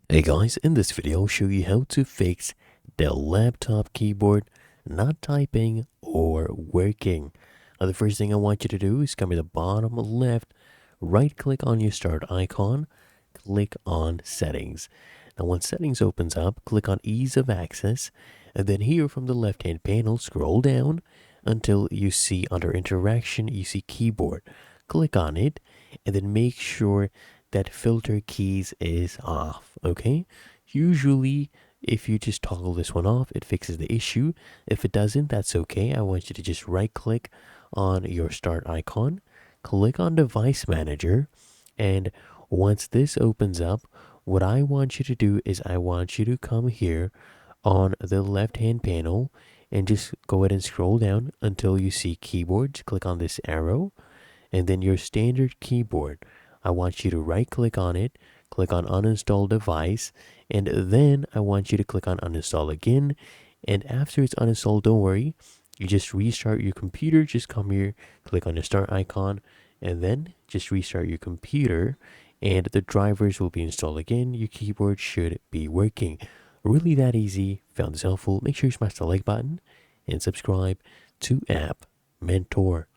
Hey guys, in this video I'll show you how to fix Dell laptop keyboard not typing or working. Now the first thing I want you to do is come to the bottom left, right click on your start icon, click on settings. Now once settings opens up, click on ease of access, and then here from the left hand panel scroll down until you see under interaction you see keyboard. Click on it and then make sure that filter keys is off. Okay, usually if you just toggle this one off, it fixes the issue. If it doesn't, that's okay. I want you to just right click on your start icon, click on device manager, and once this opens up, what I want you to do is I want you to come here on the left hand panel and just go ahead and scroll down until you see keyboards. Click on this arrow and then your standard keyboard. I want you to right click on it, click on uninstall device, and then I want you to click on uninstall again. And after it's uninstalled, don't worry, you just restart your computer. Just come here, click on the start icon, and then just restart your computer, and the drivers will be installed again. Your keyboard should be working. Really that easy. Found this helpful? Make sure you smash the like button and subscribe to App Mentor.